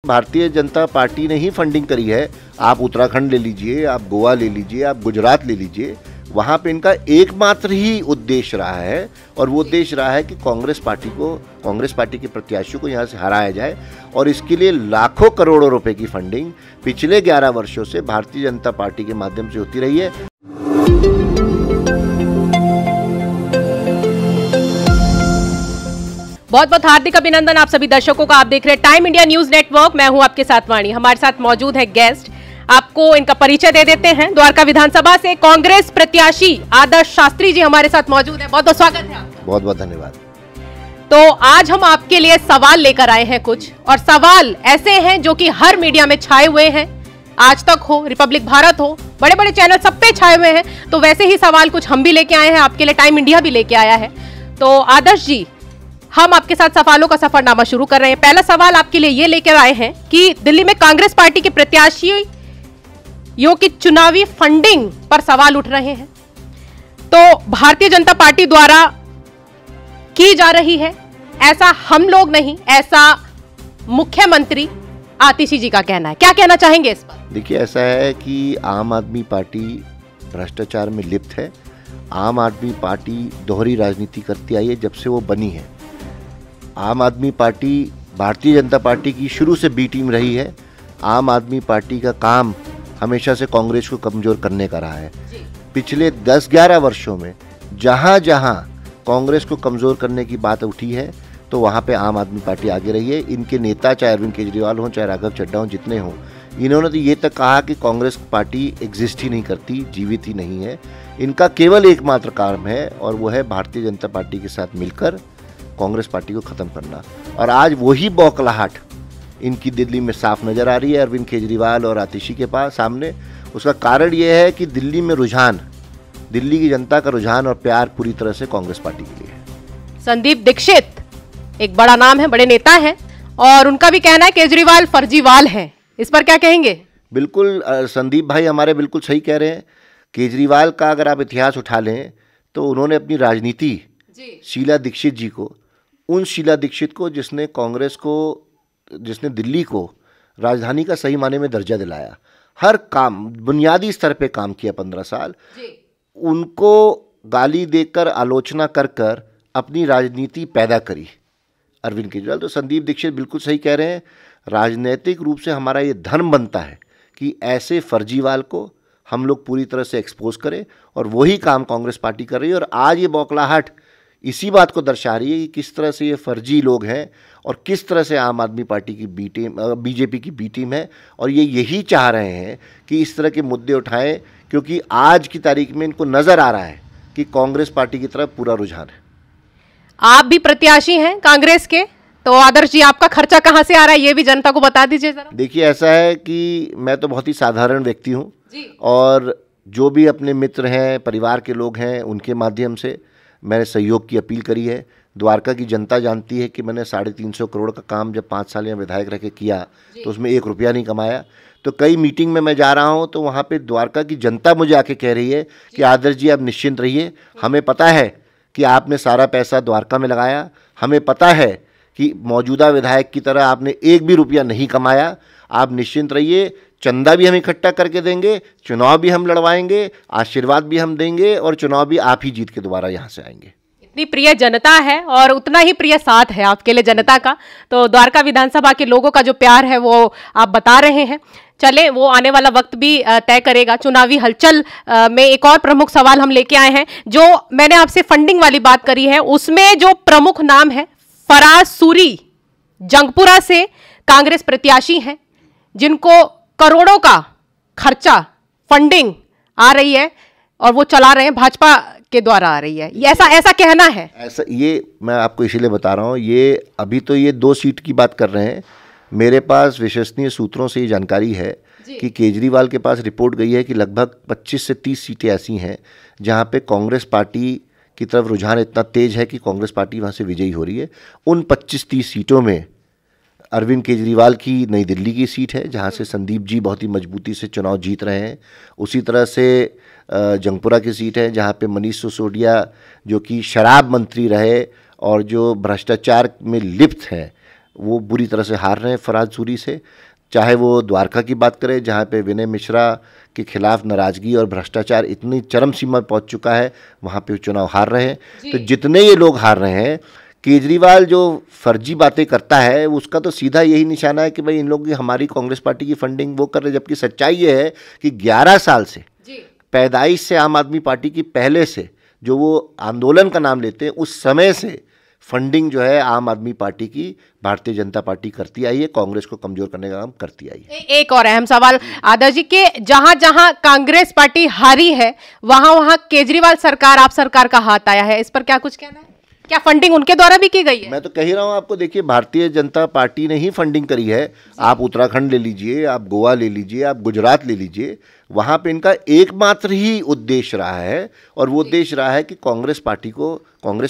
Bharatiya Janata party ने ही funding करी है। आप उत्तराखंड ले लीजिए, आप गोवा ले लीजिए, आप गुजरात ले लीजिए, वहाँ पे इनका एकमात्र ही उद्देश्य रहा है और वो उद्देश्य रहा है कि कांग्रेस पार्टी के प्रत्याशियों को यहाँ से हराया जाए और इसके लिए लाखों करोड़ों रुपए की फंडिंग पिछले 11 वर्षों से भारतीय जनता पार्टी के माध्यम से होती रही है। बहुत बहुत हार्दिक अभिनंदन आप सभी दर्शकों का। आप देख रहे हैं टाइम इंडिया न्यूज नेटवर्क। मैं हूं आपके साथ वाणी। हमारे साथ मौजूद है गेस्ट, आपको इनका परिचय दे देते हैं। द्वारका विधानसभा से कांग्रेस प्रत्याशी आदर्श शास्त्री जी हमारे साथ मौजूद है। बहुत बहुत स्वागत है आपका। बहुत बहुत धन्यवाद। तो आज हम आपके लिए सवाल लेकर आए हैं कुछ, और सवाल ऐसे हैं जो कि हर मीडिया में छाए हुए हैं। आज तक हो, रिपब्लिक भारत हो, बड़े बड़े चैनल सब पे छाए हुए हैं। तो वैसे ही सवाल कुछ हम भी लेके आए हैं आपके लिए, टाइम इंडिया भी लेके आया है। तो आदर्श जी, हम आपके साथ सवालों का सफरनामा शुरू कर रहे हैं। पहला सवाल आपके लिए ये लेकर आए हैं कि दिल्ली में कांग्रेस पार्टी के प्रत्याशियों की चुनावी फंडिंग पर सवाल उठ रहे हैं। तो भारतीय जनता पार्टी द्वारा की जा रही है, ऐसा हम लोग नहीं, ऐसा मुख्यमंत्री आतिशी जी का कहना है। क्या कहना चाहेंगे इस पर? देखिए, ऐसा है कि आम आदमी पार्टी भ्रष्टाचार में लिप्त है। आम आदमी पार्टी दोहरी राजनीति करती आई है जब से वो बनी है। आम आदमी पार्टी भारतीय जनता पार्टी की शुरू से बी टीम रही है। आम आदमी पार्टी का काम हमेशा से कांग्रेस को कमज़ोर करने का रहा है। पिछले 10-11 वर्षों में जहां जहां कांग्रेस को कमज़ोर करने की बात उठी है तो वहां पे आम आदमी पार्टी आगे रही है। इनके नेता चाहे अरविंद केजरीवाल हों, चाहे राघव चड्ढा हों, जितने हों, इन्होंने तो ये तक कहा कि कांग्रेस पार्टी एग्जिस्ट ही नहीं करती, जीवित ही नहीं है। इनका केवल एकमात्र काम है और वो है भारतीय जनता पार्टी के साथ मिलकर कांग्रेस पार्टी को ख़त्म करना। और आज वही बौखलाहट इनकी दिल्ली में साफ नज़र आ रही है अरविंद केजरीवाल और आतिशी के पास सामने। उसका कारण ये है कि दिल्ली में रुझान, दिल्ली की जनता का रुझान और प्यार पूरी तरह से कांग्रेस पार्टी के लिए है। संदीप दीक्षित एक बड़ा नाम है, बड़े नेता हैं, और उनका भी कहना है केजरीवाल फर्जीवाल हैं। इस पर क्या कहेंगे? बिल्कुल, संदीप भाई हमारे बिल्कुल सही कह रहे हैं। केजरीवाल का अगर आप इतिहास उठा लें तो उन्होंने अपनी राजनीति शीला दीक्षित जी को, उन शीला दीक्षित को जिसने कांग्रेस को, जिसने दिल्ली को राजधानी का सही माने में दर्जा दिलाया, हर काम बुनियादी स्तर पे काम किया 15 साल, उनको गाली देकर, आलोचना कर कर अपनी राजनीति पैदा करी अरविंद केजरीवाल। तो संदीप दीक्षित बिल्कुल सही कह रहे हैं। राजनीतिक रूप से हमारा ये धर्म बनता है कि ऐसे फर्जीवाल को हम लोग पूरी तरह से एक्सपोज करें, और वही काम कांग्रेस पार्टी कर रही है। और आज ये बौखलाहट इसी बात को दर्शा रही है कि किस तरह से ये फर्जी लोग हैं और किस तरह से आम आदमी पार्टी की बी टीम, बीजेपी की बी टीम है, और ये यही चाह रहे हैं कि इस तरह के मुद्दे उठाएं, क्योंकि आज की तारीख में इनको नज़र आ रहा है कि कांग्रेस पार्टी की तरफ पूरा रुझान है। आप भी प्रत्याशी हैं कांग्रेस के, तो आदर्श जी आपका खर्चा कहाँ से आ रहा है ये भी जनता को बता दीजिए जरा। देखिए, ऐसा है कि मैं तो बहुत ही साधारण व्यक्ति हूँ, और जो भी अपने मित्र हैं, परिवार के लोग हैं, उनके माध्यम से मैंने सहयोग की अपील करी है। द्वारका की जनता जानती है कि मैंने 350 करोड़ का काम जब 5 साल यहाँ विधायक रह के किया तो उसमें 1 रुपया नहीं कमाया। तो कई मीटिंग में मैं जा रहा हूँ तो वहाँ पे द्वारका की जनता मुझे आके कह रही है कि आदर्श जी आप निश्चिंत रहिए, हमें पता है कि आपने सारा पैसा द्वारका में लगाया, हमें पता है कि मौजूदा विधायक की तरह आपने 1 भी रुपया नहीं कमाया, आप निश्चिंत रहिए, चंदा भी हम इकट्ठा करके देंगे, चुनाव भी हम लड़वाएंगे, आशीर्वाद भी हम देंगे, और चुनाव भी आप ही जीत के दोबारा यहाँ से आएंगे। इतनी प्रिय जनता है और उतना ही प्रिय साथ है आपके लिए जनता का। तो द्वारका विधानसभा के लोगों का जो प्यार है वो आप बता रहे हैं। चले, वो आने वाला वक्त भी तय करेगा। चुनावी हलचल में एक और प्रमुख सवाल हम लेके आए हैं। जो मैंने आपसे फंडिंग वाली बात करी है, उसमें जो प्रमुख नाम है फराज सूरी, जंगपुरा से कांग्रेस प्रत्याशी हैं, जिनको करोड़ों का खर्चा, फंडिंग आ रही है और वो चला रहे हैं, भाजपा के द्वारा आ रही है, ऐसा कहना है। ऐसा, ये मैं आपको इसीलिए बता रहा हूँ। ये अभी तो ये 2 सीट की बात कर रहे हैं। मेरे पास विश्वसनीय सूत्रों से ये जानकारी है कि केजरीवाल के पास रिपोर्ट गई है कि लगभग 25 से 30 सीटें ऐसी हैं जहाँ पे कांग्रेस पार्टी की तरफ रुझान इतना तेज है कि कांग्रेस पार्टी वहाँ से विजयी हो रही है। उन 25-30 सीटों में अरविंद केजरीवाल की नई दिल्ली की सीट है जहाँ से संदीप जी बहुत ही मजबूती से चुनाव जीत रहे हैं। उसी तरह से जंगपुरा की सीट है जहाँ पे मनीष सिसोदिया, जो कि शराब मंत्री रहे और जो भ्रष्टाचार में लिप्त हैं, वो बुरी तरह से हार रहे हैं फराज सूरी से। चाहे वो द्वारका की बात करें, जहाँ पे विनय मिश्रा के खिलाफ नाराजगी और भ्रष्टाचार इतनी चरम सीमा पहुंच चुका है, वहाँ पे चुनाव हार रहे हैं। तो जितने ये लोग हार रहे हैं, केजरीवाल जो फर्जी बातें करता है उसका तो सीधा यही निशाना है कि भाई इन लोगों की, हमारी कांग्रेस पार्टी की फंडिंग वो कर रहे हैं। जबकि सच्चाई ये है कि 11 साल से, पैदाइश से आम आदमी पार्टी की, पहले से जो वो आंदोलन का नाम लेते हैं उस समय से फंडिंग जो है आम आदमी पार्टी की भारतीय जनता पार्टी करती आई है, कांग्रेस को कमजोर करने का काम करती आई है। एक और अहम सवाल आदर्श जी के, जहां जहां कांग्रेस पार्टी हारी है वहां वहां केजरीवाल सरकार, आप सरकार का हाथ आया है, इस पर क्या कुछ कहना है? क्या फंडिंग उनके द्वारा भी की गई है? मैं तो कह ही रहा हूं आपको, देखिए भारतीय जनता पार्टी ने ही फंडिंग करी है। आप उत्तराखंड ले लीजिए, आप गोवा ले लीजिए, आप गुजरात ले लीजिए, वहाँ पे इनका एकमात्र ही उद्देश्य रहा है और वो उद्देश्य रहा है कि कांग्रेस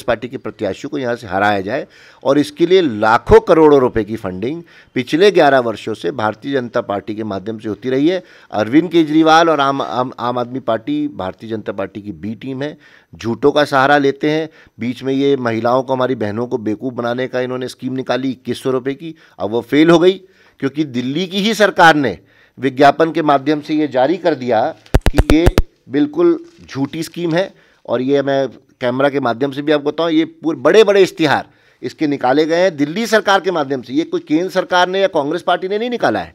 पार्टी के प्रत्याशियों को यहाँ से हराया जाए। और इसके लिए लाखों करोड़ों रुपए की फंडिंग पिछले 11 वर्षों से भारतीय जनता पार्टी के माध्यम से होती रही है। अरविंद केजरीवाल और आम आदमी पार्टी भारतीय जनता पार्टी की बी टीम है, झूठों का सहारा लेते हैं। बीच में ये महिलाओं को, हमारी बहनों को बेवकूफ़ बनाने का इन्होंने स्कीम निकाली 2100 रुपये की, अब वो फेल हो गई क्योंकि दिल्ली की ही सरकार ने विज्ञापन के माध्यम से ये जारी कर दिया कि ये बिल्कुल झूठी स्कीम है। और ये मैं कैमरा के माध्यम से भी आपको बताऊं, ये पूरे बड़े बड़े इश्तिहार इसके निकाले गए हैं दिल्ली सरकार के माध्यम से। ये कोई केंद्र सरकार ने या कांग्रेस पार्टी ने नहीं निकाला है,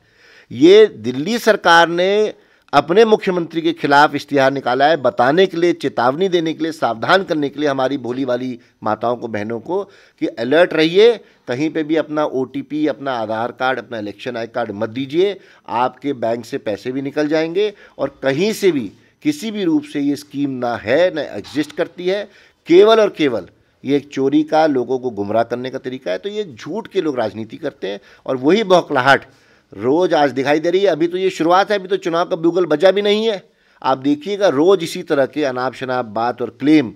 ये दिल्ली सरकार ने अपने मुख्यमंत्री के खिलाफ इश्तिहार निकाला है, बताने के लिए, चेतावनी देने के लिए, सावधान करने के लिए हमारी भोली वाली माताओं को, बहनों को कि अलर्ट रहिए, कहीं पे भी अपना OTP, अपना आधार कार्ड, अपना इलेक्शन आई कार्ड मत दीजिए, आपके बैंक से पैसे भी निकल जाएंगे। और कहीं से भी किसी भी रूप से ये स्कीम ना है, ना एग्जिस्ट करती है, केवल और केवल ये एक चोरी का, लोगों को गुमराह करने का तरीका है। तो ये झूठ के लोग राजनीति करते हैं और वही बौखलाहट रोज आज दिखाई दे रही है। अभी तो ये शुरुआत है, अभी तो चुनाव का बुगल बजा भी नहीं है। आप देखिएगा रोज इसी तरह के अनाप शनाप बात और क्लेम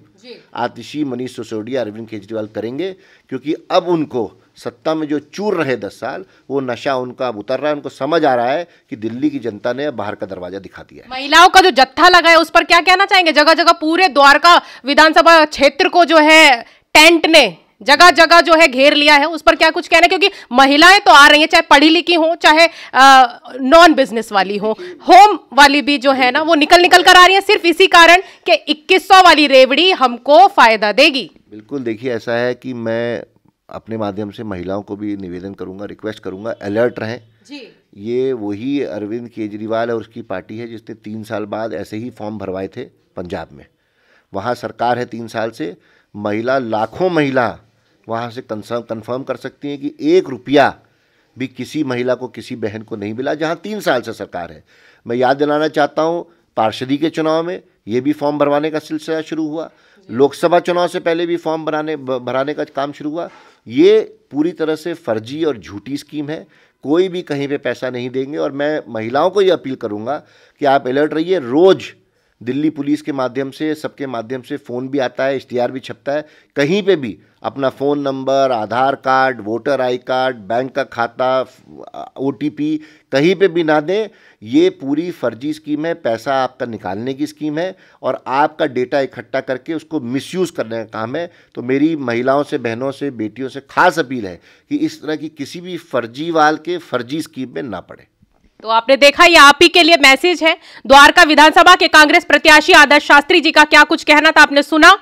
आतिशी मनीष सिसोदिया, अरविंद केजरीवाल करेंगे, क्योंकि अब उनको सत्ता में जो चूर रहे 10 साल, वो नशा उनका अब उतर रहा है। उनको समझ आ रहा है कि दिल्ली की जनता ने बाहर का दरवाजा दिखा दिया है। महिलाओं का जो जत्था लगा है उस पर क्या कहना चाहेंगे? जगह जगह पूरे द्वारका विधानसभा क्षेत्र को जो है टेंट ने जगह जगह जो है घेर लिया है, उस पर क्या कुछ कहना है? क्योंकि महिलाएं तो आ रही हैं, चाहे पढ़ी लिखी हो, चाहे नॉन बिजनेस वाली हो, होम वाली भी जो है ना वो निकल कर आ रही है, सिर्फ इसी कारण कि 2100 वाली रेवड़ी हमको फायदा देगी। बिल्कुल, देखिए ऐसा है कि मैं अपने माध्यम से महिलाओं को भी निवेदन करूंगा, रिक्वेस्ट करूंगा, अलर्ट रहें जी। ये वही अरविंद केजरीवाल और उसकी पार्टी है जिसने 3 साल बाद ऐसे ही फॉर्म भरवाए थे पंजाब में। वहाँ सरकार है 3 साल से, लाखों महिला वहाँ से कंफर्म कर सकती हैं कि 1 रुपया भी किसी महिला को, किसी बहन को नहीं मिला, जहाँ 3 साल से सरकार है। मैं याद दिलाना चाहता हूँ, पार्षदी के चुनाव में ये भी फॉर्म भरवाने का सिलसिला शुरू हुआ, लोकसभा चुनाव से पहले भी फॉर्म भराने का काम शुरू हुआ। ये पूरी तरह से फर्जी और झूठी स्कीम है, कोई भी कहीं पे पैसा नहीं देंगे। और मैं महिलाओं को ये अपील करूँगा कि आप अलर्ट रहिए। रोज़ दिल्ली पुलिस के माध्यम से, सबके माध्यम से फ़ोन भी आता है, इश्तिहार भी छपता है, कहीं पे भी अपना phone number, Aadhaar card, voter I card, bank का खाता, OTP कहीं पे भी ना दें। ये पूरी फर्जी स्कीम है, पैसा आपका निकालने की स्कीम है और आपका डेटा इकट्ठा करके उसको मिसयूज़ करने का काम है। तो मेरी महिलाओं से, बहनों से, बेटियों से खास अपील है कि इस तरह की किसी भी फर्जीवाल के फर्जी स्कीम में ना पड़े। तो आपने देखा, ये आप ही के लिए मैसेज है। द्वारका विधानसभा के कांग्रेस प्रत्याशी आदर्श शास्त्री जी का क्या कुछ कहना था आपने सुना।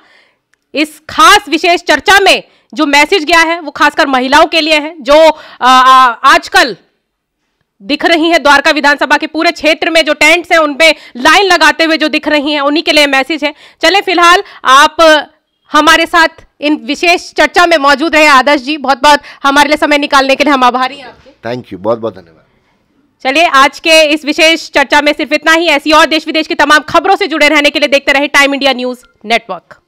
इस खास विशेष चर्चा में जो मैसेज गया है वो खासकर महिलाओं के लिए है, जो आजकल दिख रही हैं द्वारका विधानसभा के पूरे क्षेत्र में, जो टेंट्स हैं उनपे लाइन लगाते हुए जो दिख रही हैं, उन्हीं के लिए मैसेज है। चले फिलहाल आप हमारे साथ इन विशेष चर्चा में मौजूद रहे आदर्श जी, बहुत बहुत हमारे लिए समय निकालने के लिए हम आभारी हैं आपके। थैंक यू, बहुत बहुत धन्यवाद। चलिए, आज के इस विशेष चर्चा में सिर्फ इतना ही। ऐसी और देश विदेश की तमाम खबरों से जुड़े रहने के लिए देखते रहे टाइम इंडिया न्यूज नेटवर्क।